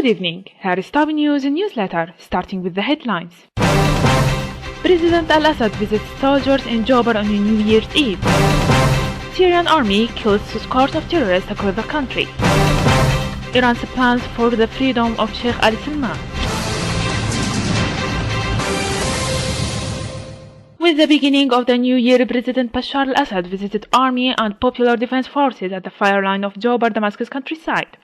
Good evening. Here is top news newsletter, starting with the headlines. President al-Assad visits soldiers in Jobar on New Year's Eve. Syrian army kills scores of terrorists across the country. Iran's plans for the freedom of Sheikh Ali Salman. With the beginning of the new year, President Bashar al-Assad visited army and popular defense forces at the fire line of Jobar, Damascus countryside.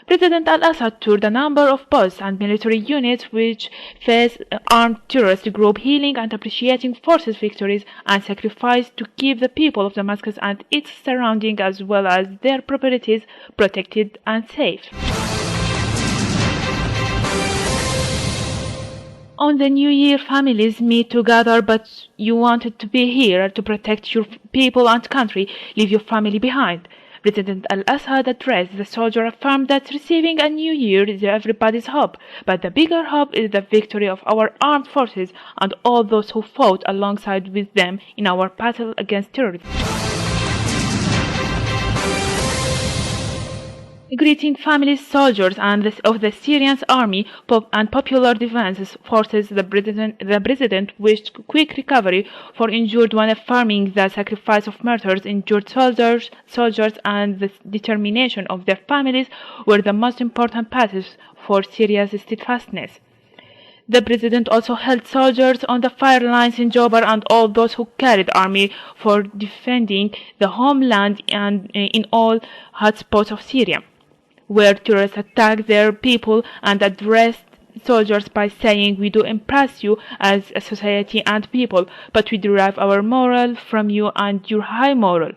President al-Assad toured a number of posts and military units which face armed terrorist group, healing and appreciating forces' victories and sacrifice to keep the people of Damascus and its surroundings as well as their properties protected and safe. On the New Year, families meet together, but you wanted to be here to protect your people and country. Leave your family behind. President al-Assad addressed the soldier affirmed that receiving a new year is everybody's hope, but the bigger hope is the victory of our armed forces and all those who fought alongside with them in our battle against terrorism. Greeting families, soldiers, and of the Syrian army and popular defense forces, the president wished quick recovery for injured one, affirming the sacrifice of martyrs, injured soldiers, and the determination of their families were the most important paths for Syria's steadfastness. The president also held soldiers on the fire lines in Jobar and all those who carried army for defending the homeland and in all hotspots of Syria, where terrorists attacked their people, and addressed soldiers by saying, "We do impress you as a society and people, but we derive our moral from you and your high moral."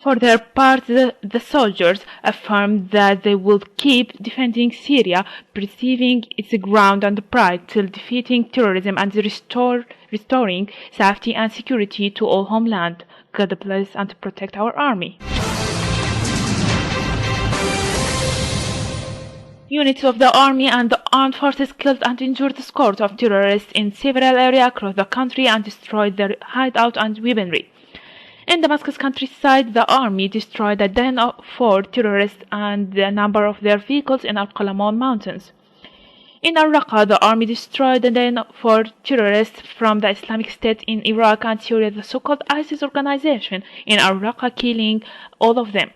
For their part, the soldiers affirmed that they will keep defending Syria, preserving its ground and pride till defeating terrorism and restoring safety and security to all homeland. God bless and protect our army. Units of the army and the armed forces killed and injured scores of terrorists in several areas across the country and destroyed their hideout and weaponry. In Damascus countryside, the army destroyed a den for terrorists and a number of their vehicles in Al-Qalamon mountains. In Al-Raqqa, the army destroyed a den for terrorists from the Islamic State in Iraq and Syria, the so-called ISIS organization in Al-Raqqa, killing all of them.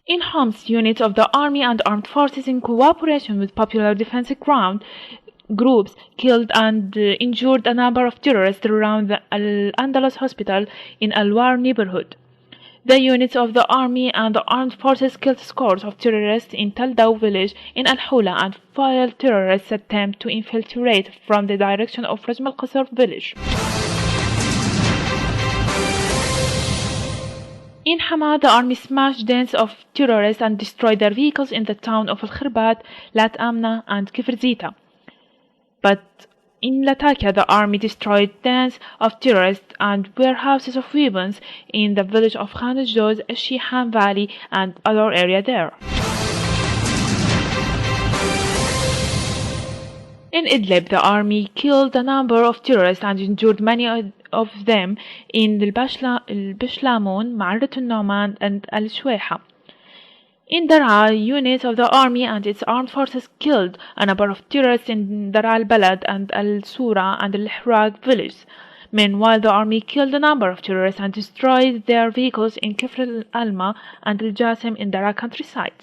In Homs, units of the army and armed forces in cooperation with popular defense ground groups killed and injured a number of terrorists around the Al-Andalus hospital in Al-War neighborhood. The units of the army and the armed forces killed scores of terrorists in Taldaw village in Al-Hula and foiled terrorists' attempt to infiltrate from the direction of Rajm al-Qasr village. In Hama, the army smashed dens of terrorists and destroyed their vehicles in the town of Al-Khirbat, Lat Amna and Kifr Zita. But in Latakia, the army destroyed dens of terrorists and warehouses of weapons in the village of Khan al-Joz, Shihan Valley, and other area there. In Idlib, the army killed a number of terrorists and injured many of them in Bishlamun, Ma'arat al-Nu'man, and Al-Shwayha. In Daraa, units of the army and its armed forces killed a number of terrorists in Daraa al-Balad and Al-Sura and Al-Ihraq villages. Meanwhile, the army killed a number of terrorists and destroyed their vehicles in Kifr al-Alma and Al-Jasim in Daraa countryside.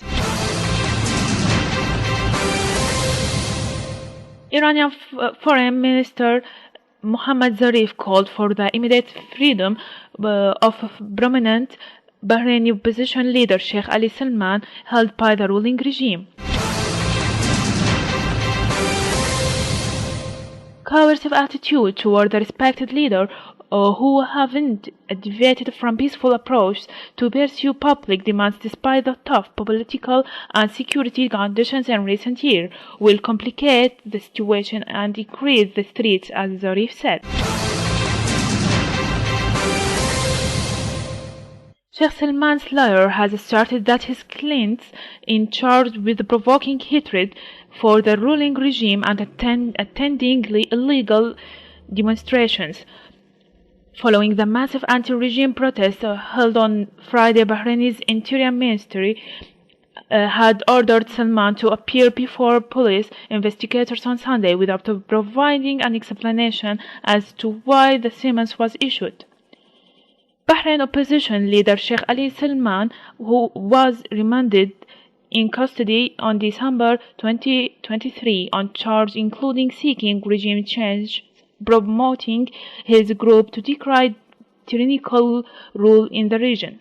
Iranian Foreign Minister Mohammad Zarif called for the immediate freedom of prominent Bahraini opposition leader Sheikh Ali Salman, held by the ruling regime. Coercive attitude toward the respected leader who haven't deviated from peaceful approach to pursue public demands despite the tough political and security conditions in recent years will complicate the situation and increase the threats, as Zarif said. Sheikh Salman's lawyer has asserted that his clients in charge with provoking hatred for the ruling regime and attending illegal demonstrations. Following the massive anti-regime protests held on Friday, Bahrain's Interior Ministry had ordered Salman to appear before police investigators on Sunday without providing an explanation as to why the summons was issued. Bahrain opposition leader Sheikh Ali Salman, who was remanded in custody on December 2023 on charges including seeking regime change, promoting his group to decry tyrannical rule in the region.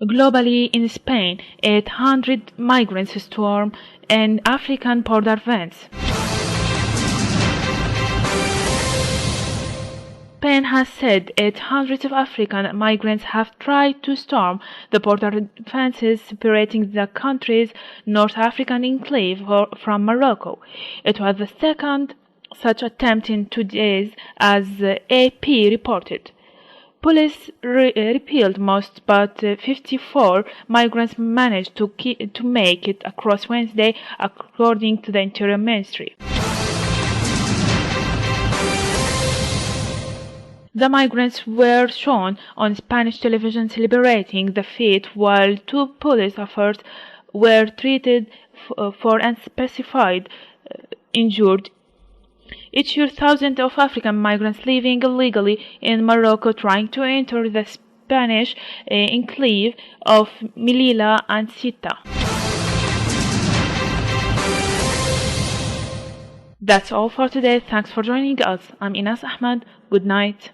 Globally, in Spain, 800 migrants storm an African border fence. Spain has said 800 of African migrants have tried to storm the border fences separating the country's North African enclave from Morocco. It was the second such attempt in 2 days, as AP reported. Police repelled most, but 54 migrants managed to make it across Wednesday, according to the Interior Ministry. The migrants were shown on Spanish television celebrating the feat, while 2 police officers were treated for unspecified injured. Each year, thousands of African migrants living illegally in Morocco trying to enter the Spanish enclave of Melilla and Ceuta. That's all for today. Thanks for joining us. I'm Inas Ahmed. Good night.